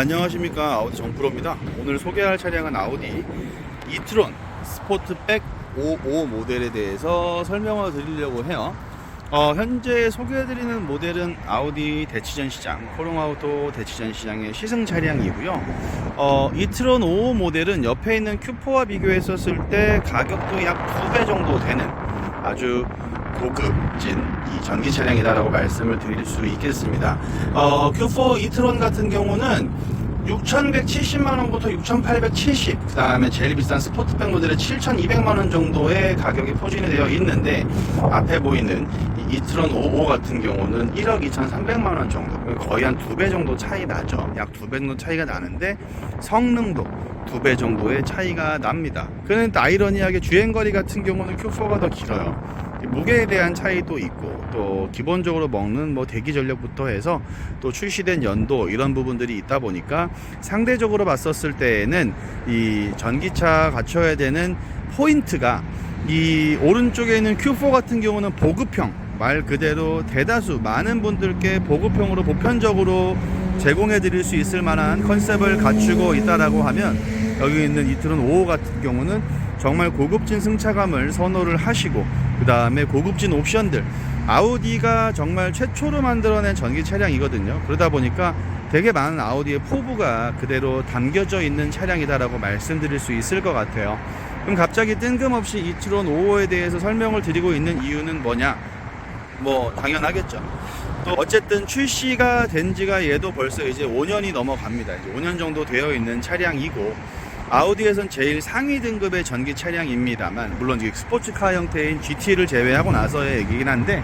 안녕하십니까. 아우디 정프로입니다. 오늘 소개할 차량은 아우디 이트론 스포트백 55 모델에 대해서 설명을 드리려고 해요. 현재 소개해드리는 모델은 아우디 대치전 시장, 포롱아우토 대치전 시장의 시승 차량이고요. 이트론 55 모델은 옆에 있는 Q4와 비교했었을 때 가격도 약 2배 정도 되는 아주 고급진 이 전기 차량이다라고 말씀을 드릴 수 있겠습니다. Q4 이트론 같은 경우는 6,170만원부터 6,870, 그 다음에 제일 비싼 스포트백 모델은 7,200만원 정도의 가격이 포진이 되어 있는데, 앞에 보이는 이 이트론 55 같은 경우는 1억 2,300만원 정도, 거의 한 2배 정도 차이 나죠. 약 2배 정도 차이가 나는데 성능도 2배 정도의 차이가 납니다. 그런데 아이러니하게 주행거리 같은 경우는 Q4가 더 길어요. 무게에 대한 차이도 있고, 또 기본적으로 먹는 대기 전력부터 해서 또 출시된 연도, 이런 부분들이 있다 보니까 상대적으로 봤었을 때에는 이 전기차 갖춰야 되는 포인트가, 이 오른쪽에 있는 Q4 같은 경우는 보급형, 말 그대로 대다수 많은 분들께 보급형으로 보편적으로 제공해 드릴 수 있을 만한 컨셉을 갖추고 있다라고 하면, 여기 있는 이트론 55 같은 경우는 정말 고급진 승차감을 선호를 하시고, 그 다음에 고급진 옵션들, 아우디가 정말 최초로 만들어낸 전기 차량이거든요. 그러다 보니까 되게 많은 아우디의 포부가 그대로 담겨져 있는 차량이다라고 말씀드릴 수 있을 것 같아요. 그럼 갑자기 뜬금없이 이트론 55에 대해서 설명을 드리고 있는 이유는 뭐냐? 당연하겠죠. 또 어쨌든 출시가 된 지가 얘도 벌써 이제 5년이 넘어갑니다. 이제 5년 정도 되어 있는 차량이고, 아우디에선 제일 상위 등급의 전기 차량입니다만, 물론 이게 스포츠카 형태인 GT를 제외하고 나서의 얘기긴 한데,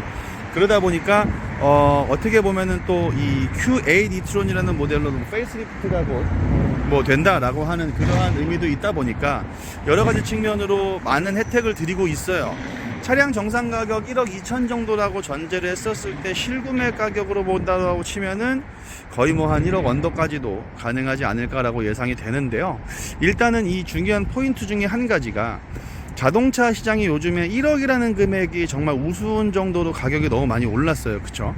그러다 보니까 어떻게 보면은 또 이 Q8 이트론이라는 모델로 페이스리프트가 곧 된다라고 하는 그러한 의미도 있다 보니까 여러 가지 측면으로 많은 혜택을 드리고 있어요. 차량 정상 가격 1억 2천 정도라고 전제를 했었을 때 실구매 가격으로 본다고 치면은 거의 한 1억 언더까지도 가능하지 않을까라고 예상이 되는데요. 일단은 이 중요한 포인트 중에 한 가지가, 자동차 시장이 요즘에 1억이라는 금액이 정말 우스운 정도로 가격이 너무 많이 올랐어요. 그쵸?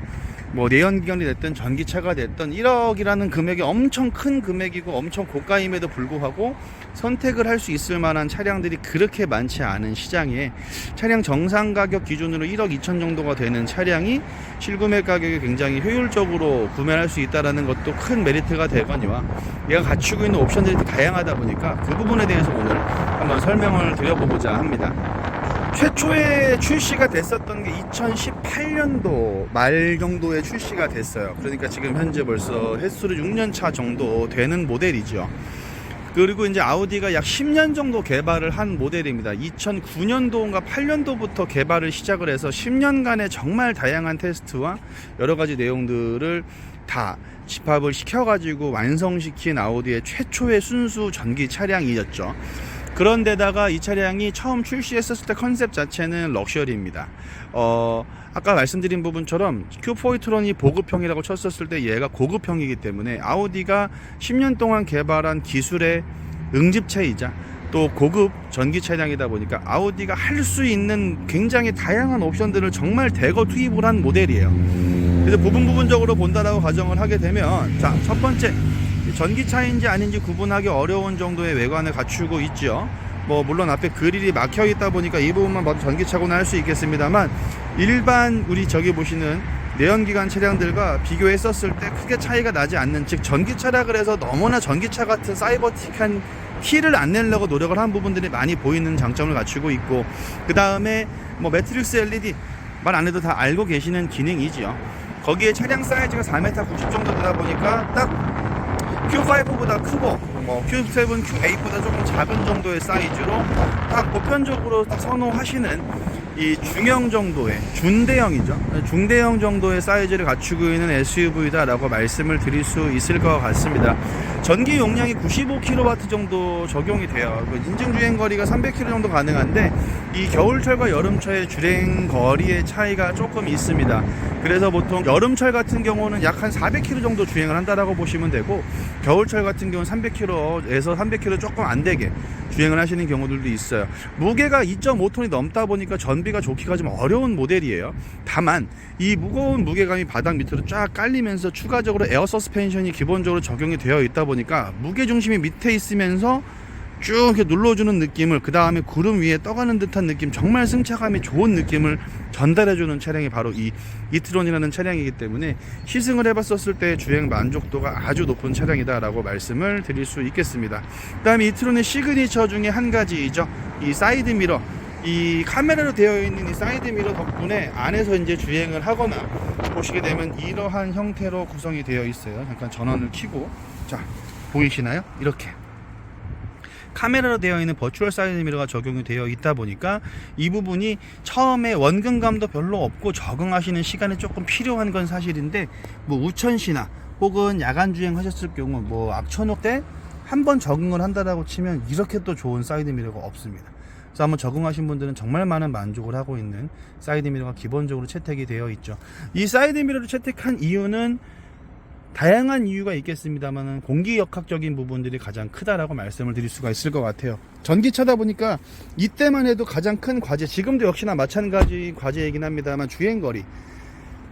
내연기관이 됐든 전기차가 됐든 1억이라는 금액이 엄청 큰 금액이고 엄청 고가임에도 불구하고 선택을 할 수 있을 만한 차량들이 그렇게 많지 않은 시장에, 차량 정상 가격 기준으로 1억 2천 정도가 되는 차량이 실구매 가격이 굉장히 효율적으로 구매할 수 있다는 것도 큰 메리트가 되거니와, 얘가 갖추고 있는 옵션들이 다양하다 보니까 그 부분에 대해서 오늘 한번 설명을 드려보고자 합니다. 최초에 출시가 됐었던 게 2018년도 말 정도에 출시가 됐어요. 그러니까 지금 현재 벌써 횟수로 6년 차 정도 되는 모델이죠. 그리고 이제 아우디가 약 10년 정도 개발을 한 모델입니다. 2009년도인가 8년도부터 개발을 시작을 해서 10년간의 정말 다양한 테스트와 여러 가지 내용들을 다 집합을 시켜가지고 완성시킨 아우디의 최초의 순수 전기 차량이었죠. 그런데다가 이 차량이 처음 출시했었을 때 컨셉 자체는 럭셔리입니다. 아까 말씀드린 부분처럼 Q4 이트론이 보급형이라고 쳤었을 때 얘가 고급형이기 때문에 아우디가 10년 동안 개발한 기술의 응집체이자 또 고급 전기 차량이다 보니까 아우디가 할 수 있는 굉장히 다양한 옵션들을 정말 대거 투입을 한 모델이에요. 그래서 부분적으로 본다라고 가정을 하게 되면, 자, 첫 번째, 전기차인지 아닌지 구분하기 어려운 정도의 외관을 갖추고 있죠. 물론 앞에 그릴이 막혀 있다 보니까 이 부분만 봐도 전기차구나 할 수 있겠습니다만, 일반 우리 저기 보시는 내연기관 차량들과 비교했었을 때 크게 차이가 나지 않는, 즉 전기차라 그래서 너무나 전기차 같은 사이버틱한 티를 안 내려고 노력을 한 부분들이 많이 보이는 장점을 갖추고 있고, 그 다음에 매트릭스 LED 말 안 해도 다 알고 계시는 기능이지요. 거기에 차량 사이즈가 4m 90 정도 되다 보니까 딱 Q5보다 크고 Q7, Q8보다 조금 작은 정도의 사이즈로 딱 보편적으로 딱 선호하시는 이 중형 정도의 준대형이죠. 중대형 정도의 사이즈를 갖추고 있는 SUV다라고 말씀을 드릴 수 있을 것 같습니다. 전기 용량이 95kW 정도 적용이 돼요. 인증 주행 거리가 300km 정도 가능한데, 이 겨울철과 여름철의 주행 거리의 차이가 조금 있습니다. 그래서 보통 여름철 같은 경우는 약 한 400km 정도 주행을 한다라고 보시면 되고, 겨울철 같은 경우는 300km에서 300km 조금 안 되게 주행을 하시는 경우들도 있어요. 무게가 2.5톤이 넘다 보니까 전비가 좋기가 좀 어려운 모델이에요. 다만 이 무거운 무게감이 바닥 밑으로 쫙 깔리면서 추가적으로 에어 서스펜션이 기본적으로 적용이 되어 있다 보니까 무게중심이 밑에 있으면서 쭉 이렇게 눌러주는 느낌을, 그 다음에 구름 위에 떠가는 듯한 느낌, 정말 승차감이 좋은 느낌을 전달해주는 차량이 바로 이 이트론이라는 차량이기 때문에 시승을 해봤었을 때 주행 만족도가 아주 높은 차량이다 라고 말씀을 드릴 수 있겠습니다. 그 다음에 이트론의 시그니처 중에 한 가지이죠, 이 사이드 미러. 이 카메라로 되어 있는 이 사이드 미러 덕분에 안에서 이제 주행을 하거나 보시게 되면 이러한 형태로 구성이 되어 있어요. 잠깐 전원을 켜고, 자 보이시나요? 이렇게 카메라로 되어 있는 버추얼 사이드 미러가 적용이 되어 있다 보니까 이 부분이 처음에 원근감도 별로 없고 적응하시는 시간이 조금 필요한 건 사실인데, 뭐 우천시나 혹은 야간 주행 하셨을 경우 뭐 악천후 때 한번 적응을 한다라고 치면 이렇게 또 좋은 사이드 미러가 없습니다. 그래서 한번 적응하신 분들은 정말 많은 만족을 하고 있는 사이드 미러가 기본적으로 채택이 되어 있죠. 이 사이드 미러를 채택한 이유는 다양한 이유가 있겠습니다만 공기역학적인 부분들이 가장 크다라고 말씀을 드릴 수가 있을 것 같아요. 전기차다 보니까 이때만 해도 가장 큰 과제, 지금도 역시나 마찬가지 과제이긴 합니다만, 주행거리,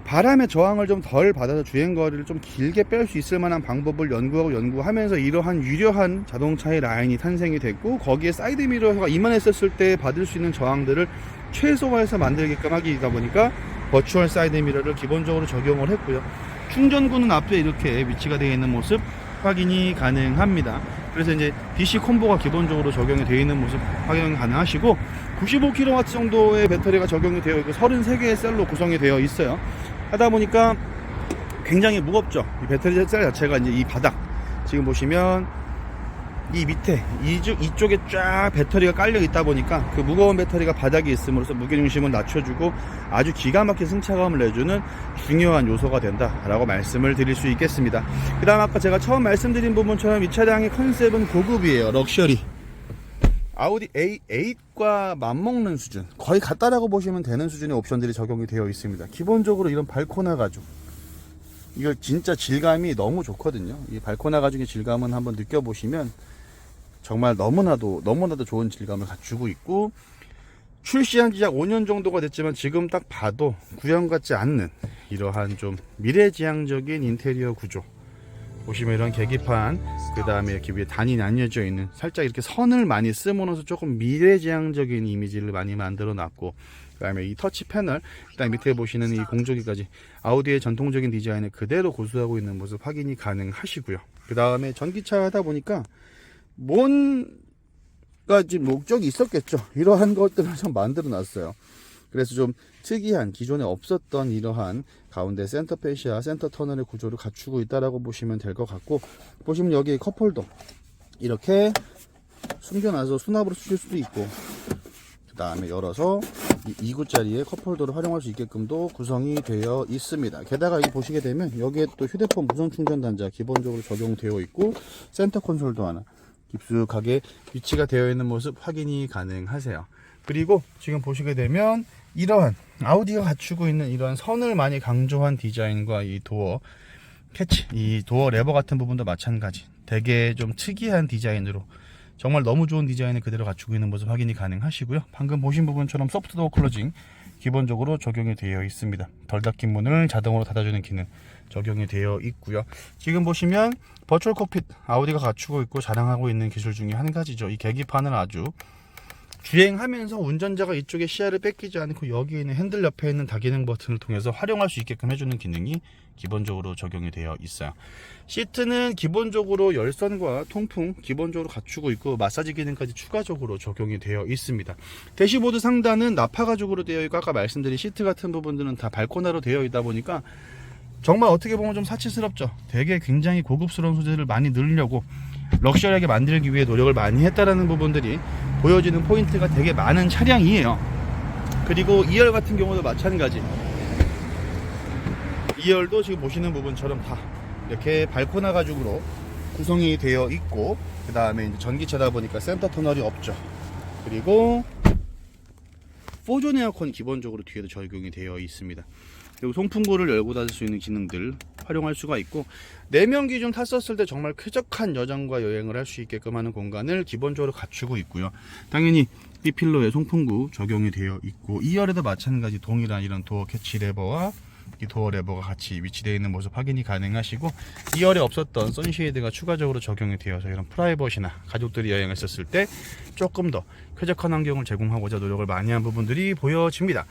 바람의 저항을 좀 덜 받아서 주행거리를 좀 길게 뺄 수 있을 만한 방법을 연구하면서 이러한 유려한 자동차의 라인이 탄생이 됐고, 거기에 사이드 미러가 이만했었을 때 받을 수 있는 저항들을 최소화해서 만들게끔 하기다 보니까 버추얼 사이드 미러를 기본적으로 적용을 했고요. 충전구는 앞에 이렇게 위치가 되어 있는 모습 확인이 가능합니다. 그래서 이제 DC 콤보가 기본적으로 적용이 되어 있는 모습 확인 가능하시고, 95kW 정도의 배터리가 적용이 되어 있고 33개의 셀로 구성이 되어 있어요. 하다 보니까 굉장히 무겁죠. 이 배터리 셀 자체가 이제 이 바닥, 지금 보시면 이 밑에 이쪽에 쫙 배터리가 깔려 있다 보니까 그 무거운 배터리가 바닥에 있음으로써 무게중심을 낮춰주고 아주 기가 막힌 승차감을 내주는 중요한 요소가 된다라고 말씀을 드릴 수 있겠습니다. 그 다음 아까 제가 처음 말씀드린 부분처럼 이 차량의 컨셉은 고급이에요. 럭셔리. 아우디 A8과 맞먹는 수준, 거의 같다라고 보시면 되는 수준의 옵션들이 적용이 되어 있습니다. 기본적으로 이런 발코나 가죽, 이거 진짜 질감이 너무 좋거든요. 이 발코나 가죽의 질감은 한번 느껴보시면 정말 너무나도 좋은 질감을 갖추고 있고, 출시한 지 약 5년 정도가 됐지만 지금 딱 봐도 구형 같지 않는 이러한 좀 미래지향적인 인테리어 구조. 보시면 이런 계기판, 그 다음에 이렇게 위에 단이 나뉘어져 있는, 살짝 이렇게 선을 많이 쓰면서 조금 미래지향적인 이미지를 많이 만들어 놨고, 그 다음에 이 터치 패널, 그 다음에 밑에 보시는 이 공조기까지 아우디의 전통적인 디자인을 그대로 고수하고 있는 모습 확인이 가능하시고요. 그 다음에 전기차 하다 보니까 뭔가 지금 목적이 있었겠죠. 이러한 것들을 좀 만들어 놨어요. 그래서 좀 특이한, 기존에 없었던 이러한 가운데 센터 페시아, 센터 터널의 구조를 갖추고 있다라고 보시면 될 것 같고, 보시면 여기 컵홀더 이렇게 숨겨놔서 수납으로 쓰실 수도 있고, 그 다음에 열어서 2구짜리의 컵홀더를 활용할 수 있게끔도 구성이 되어 있습니다. 게다가 여기 보시게 되면 여기에 또 휴대폰 무선 충전 단자 기본적으로 적용되어 있고, 센터 콘솔도 하나 깊숙하게 위치가 되어 있는 모습 확인이 가능하세요. 그리고 지금 보시게 되면 이러한 아우디가 갖추고 있는 이러한 선을 많이 강조한 디자인과 이 도어 캐치, 이 도어 레버 같은 부분도 마찬가지, 되게 좀 특이한 디자인으로 정말 너무 좋은 디자인을 그대로 갖추고 있는 모습 확인이 가능하시고요. 방금 보신 부분처럼 소프트 도어 클로징 기본적으로 적용이 되어 있습니다. 덜 닫힌 문을 자동으로 닫아주는 기능 적용이 되어 있고요. 지금 보시면 버추얼 콕핏 아우디가 갖추고 있고 자랑하고 있는 기술 중에 한 가지죠. 이 계기판을 아주 주행하면서 운전자가 이쪽에 시야를 뺏기지 않고 여기에 있는 핸들 옆에 있는 다기능 버튼을 통해서 활용할 수 있게끔 해주는 기능이 기본적으로 적용이 되어 있어요. 시트는 기본적으로 열선과 통풍 기본적으로 갖추고 있고 마사지 기능까지 추가적으로 적용이 되어 있습니다. 대시보드 상단은 나파 가죽으로 되어 있고, 아까 말씀드린 시트 같은 부분들은 다 발코나로 되어 있다 보니까 정말 어떻게 보면 좀 사치스럽죠. 되게 굉장히 고급스러운 소재를 많이 넣으려고 럭셔리하게 만들기 위해 노력을 많이 했다라는 부분들이 보여지는 포인트가 되게 많은 차량이에요. 그리고 2열 같은 경우도 마찬가지. 2열도 지금 보시는 부분처럼 다 이렇게 발코나 가죽으로 구성이 되어 있고, 그 다음에 이제 전기차다 보니까 센터 터널이 없죠. 그리고 4존 에어컨 기본적으로 뒤에도 적용이 되어 있습니다. 그리고 송풍구를 열고 닫을 수 있는 기능들 활용할 수가 있고, 4명 기준 탔었을 때 정말 쾌적한 여정과 여행을 할 수 있게끔 하는 공간을 기본적으로 갖추고 있고요. 당연히 B필러에 송풍구 적용이 되어 있고, 2열에도 마찬가지 동일한 이런 도어 캐치 레버와 이 도어 레버가 같이 위치되어 있는 모습 확인이 가능하시고, 2열에 없었던 선쉐이드가 추가적으로 적용이 되어서 이런 프라이버시나 가족들이 여행했었을 때 조금 더 쾌적한 환경을 제공하고자 노력을 많이 한 부분들이 보여집니다.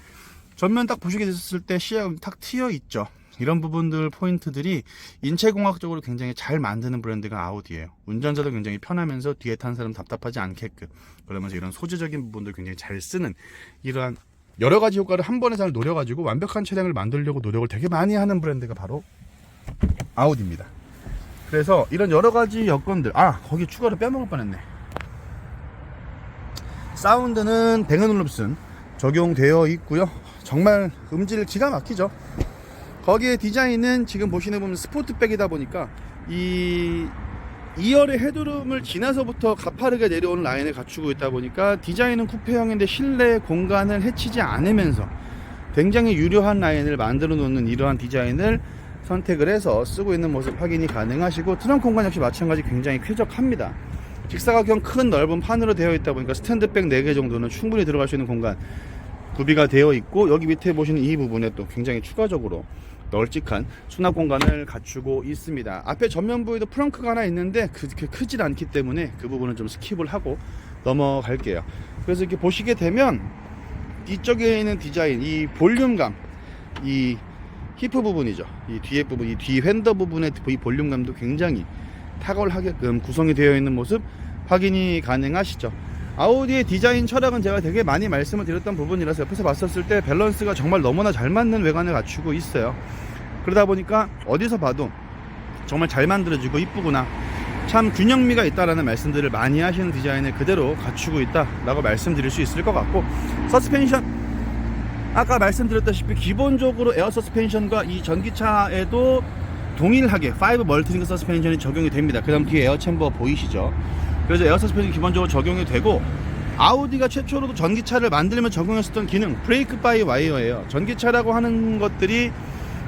전면 딱 보시게 됐을 때 시야가 탁 트여 있죠. 이런 부분들 포인트들이 인체공학적으로 굉장히 잘 만드는 브랜드가 아우디예요. 운전자도 굉장히 편하면서 뒤에 탄 사람 답답하지 않게끔, 그러면서 이런 소재적인 부분들 굉장히 잘 쓰는, 이러한 여러 가지 효과를 한 번에 잘 노려가지고 완벽한 차량을 만들려고 노력을 되게 많이 하는 브랜드가 바로 아우디입니다. 그래서 이런 여러 가지 여건들, 거기 추가로 빼먹을 뻔했네. 사운드는 뱅 앤 올룹슨 적용되어 있고요. 정말 음질 기가 막히죠. 거기에 디자인은 지금 보시는 스포트백이다 보니까 이 2열의 헤드룸을 지나서부터 가파르게 내려오는 라인을 갖추고 있다 보니까 디자인은 쿠페형인데 실내 공간을 해치지 않으면서 굉장히 유려한 라인을 만들어 놓는 이러한 디자인을 선택을 해서 쓰고 있는 모습 확인이 가능하시고, 트렁크 공간 역시 마찬가지 굉장히 쾌적합니다. 직사각형 큰 넓은 판으로 되어 있다 보니까 스탠드백 4개 정도는 충분히 들어갈 수 있는 공간 구비가 되어 있고, 여기 밑에 보시는 이 부분에 또 굉장히 추가적으로 널찍한 수납 공간을 갖추고 있습니다. 앞에 전면부에도 프렁크가 하나 있는데 그렇게 크질 않기 때문에 그 부분은 좀 스킵을 하고 넘어갈게요. 그래서 이렇게 보시게 되면 이쪽에 있는 디자인, 이 볼륨감, 이 히프 부분이죠, 이 뒤에 부분, 이 뒤 휀더 부분의 이 볼륨감도 굉장히 탁월하게끔 구성이 되어 있는 모습 확인이 가능하시죠. 아우디의 디자인 철학은 제가 되게 많이 말씀을 드렸던 부분이라서 옆에서 봤었을 때 밸런스가 정말 너무나 잘 맞는 외관을 갖추고 있어요. 그러다 보니까 어디서 봐도 정말 잘 만들어지고 이쁘구나, 참 균형미가 있다라는 말씀들을 많이 하시는 디자인을 그대로 갖추고 있다라고 말씀드릴 수 있을 것 같고, 서스펜션 아까 말씀드렸다시피 기본적으로 에어 서스펜션과 이 전기차에도 동일하게 5 멀티링크 서스펜션이 적용이 됩니다. 그 다음 뒤에 에어 챔버 보이시죠? 그래서 에어 서스펜션이 기본적으로 적용이 되고, 아우디가 최초로 전기차를 만들면 적용했었던 기능, 브레이크 바이 와이어예요. 전기차라고 하는 것들이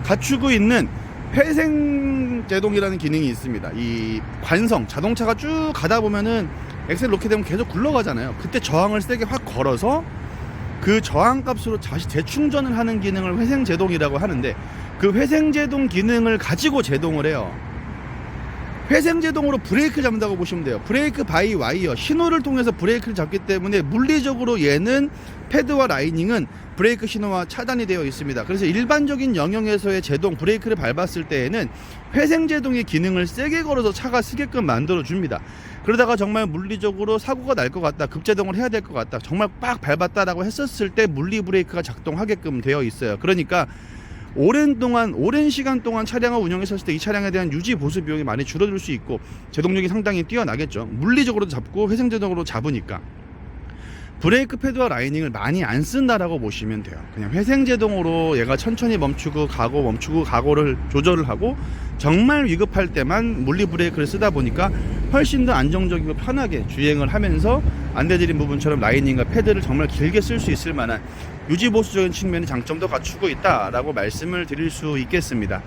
갖추고 있는 회생 제동이라는 기능이 있습니다. 이 관성, 자동차가 쭉 가다 보면은 엑셀 놓게 되면 계속 굴러가잖아요. 그때 저항을 세게 확 걸어서 그 저항 값으로 다시 재충전을 하는 기능을 회생 제동이라고 하는데, 그 회생 제동 기능을 가지고 제동을 해요. 회생 제동으로 브레이크 잡는다고 보시면 돼요. 브레이크 바이 와이어, 신호를 통해서 브레이크를 잡기 때문에 물리적으로 얘는 패드와 라이닝은 브레이크 신호와 차단이 되어 있습니다. 그래서 일반적인 영역에서의 제동, 브레이크를 밟았을 때에는 회생 제동의 기능을 세게 걸어서 차가 쓰게끔 만들어 줍니다. 그러다가 정말 물리적으로 사고가 날 것 같다, 급제동을 해야 될 것 같다, 정말 빡 밟았다라고 했었을 때 물리 브레이크가 작동하게끔 되어 있어요. 그러니까 오랜 시간 동안 차량을 운영했었을 때 이 차량에 대한 유지 보수 비용이 많이 줄어들 수 있고, 제동력이 상당히 뛰어나겠죠. 물리적으로도 잡고 회생제동으로 잡으니까 브레이크 패드와 라이닝을 많이 안 쓴다라고 보시면 돼요. 그냥 회생제동으로 얘가 천천히 멈추고 가고를 조절을 하고, 정말 위급할 때만 물리 브레이크를 쓰다 보니까 훨씬 더 안정적이고 편하게 주행을 하면서 안내드린 부분처럼 라이닝과 패드를 정말 길게 쓸 수 있을 만한 유지보수적인 측면의 장점도 갖추고 있다라고 말씀을 드릴 수 있겠습니다.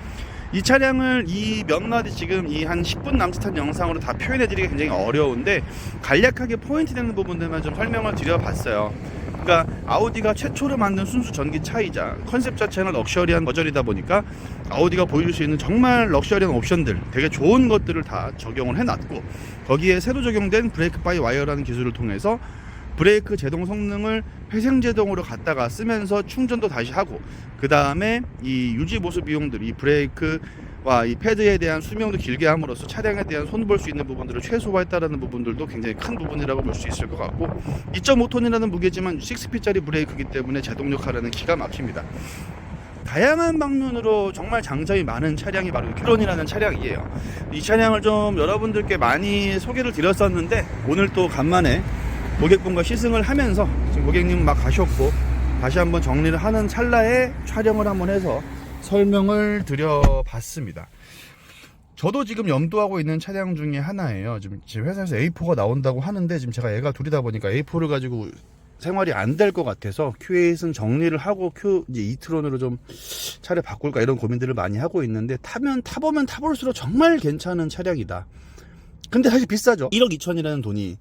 이 차량을 이 몇 마디 지금 이 한 10분 남짓한 영상으로 다 표현해드리기 굉장히 어려운데, 간략하게 포인트 되는 부분들만 좀 설명을 드려봤어요. 그러니까 아우디가 최초로 만든 순수 전기차이자 컨셉 자체는 럭셔리한 버전이다 보니까 아우디가 보여줄 수 있는 정말 럭셔리한 옵션들, 되게 좋은 것들을 다 적용을 해놨고, 거기에 새로 적용된 브레이크 바이 와이어라는 기술을 통해서 브레이크 제동 성능을 회생 제동으로 갖다가 쓰면서 충전도 다시 하고, 그 다음에 이 유지 보수 비용들, 이 브레이크와 이 패드에 대한 수명도 길게 함으로써 차량에 대한 손볼 수 있는 부분들을 최소화했다라는 부분들도 굉장히 큰 부분이라고 볼 수 있을 것 같고, 2.5톤이라는 무게지만 6스피드짜리 브레이크이기 때문에 제동력 하라는 기가 막힙니다. 다양한 방면으로 정말 장점이 많은 차량이 바로 큐런이라는 차량이에요. 이 차량을 좀 여러분들께 많이 소개를 드렸었는데, 오늘 또 간만에 고객분과 시승을 하면서, 지금 고객님 막 가셨고 다시 한번 정리를 하는 찰나에 촬영을 한번 해서 설명을 드려봤습니다. 저도 지금 염두하고 있는 차량 중에 하나예요. 지금 회사에서 A4가 나온다고 하는데, 지금 제가 애가 둘이다 보니까 A4를 가지고 생활이 안 될 것 같아서 Q8은 정리를 하고 이제 이트론으로 좀 차를 바꿀까 이런 고민들을 많이 하고 있는데, 타보면 타볼수록 정말 괜찮은 차량이다. 근데 사실 비싸죠. 1억 2천이라는 돈이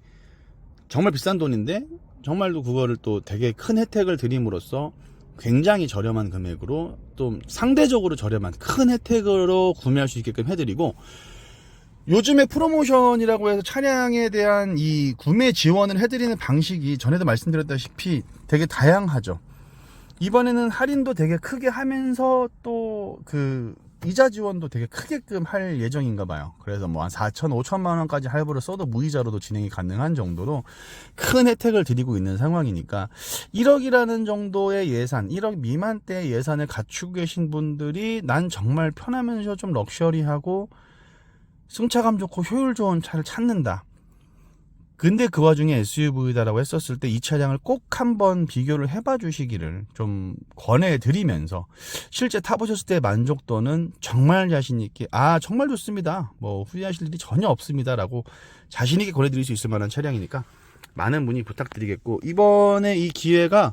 정말 비싼 돈인데, 정말로 그거를 또 되게 큰 혜택을 드림으로써 굉장히 저렴한 금액으로 또 상대적으로 저렴한 큰 혜택으로 구매할 수 있게끔 해드리고, 요즘에 프로모션이라고 해서 차량에 대한 이 구매 지원을 해드리는 방식이 전에도 말씀드렸다시피 되게 다양하죠. 이번에는 할인도 되게 크게 하면서 또 그 이자 지원도 되게 크게끔 할 예정인가 봐요. 그래서 뭐 한 4천, 5천만 원까지 할부를 써도 무이자로도 진행이 가능한 정도로 큰 혜택을 드리고 있는 상황이니까 1억이라는 정도의 예산, 1억 미만대의 예산을 갖추고 계신 분들이 난 정말 편하면서 좀 럭셔리하고 승차감 좋고 효율 좋은 차를 찾는다. 근데 그 와중에 SUV다라고 했었을 때 이 차량을 꼭 한번 비교를 해봐 주시기를 좀 권해드리면서, 실제 타보셨을 때 만족도는 정말 자신있게 정말 좋습니다, 뭐 후회하실 일이 전혀 없습니다 라고 자신있게 권해드릴 수 있을 만한 차량이니까 많은 문의 부탁드리겠고, 이번에 이 기회가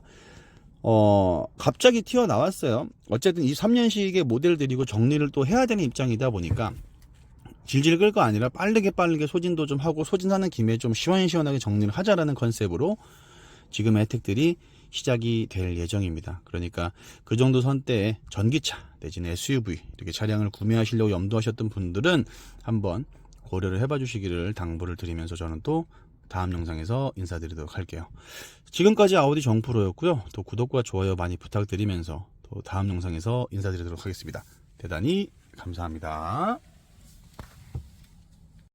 갑자기 튀어나왔어요. 어쨌든 이 3년식의 모델들이고 정리를 또 해야 되는 입장이다 보니까 질질 끌 거 아니라 빠르게 소진도 좀 하고, 소진하는 김에 좀 시원시원하게 정리를 하자라는 컨셉으로 지금의 혜택들이 시작이 될 예정입니다. 그러니까 그 정도 선대에 전기차 내지는 SUV 이렇게 차량을 구매하시려고 염두하셨던 분들은 한번 고려를 해봐 주시기를 당부를 드리면서, 저는 또 다음 영상에서 인사드리도록 할게요. 지금까지 아우디 정프로였고요. 또 구독과 좋아요 많이 부탁드리면서 또 다음 영상에서 인사드리도록 하겠습니다. 대단히 감사합니다.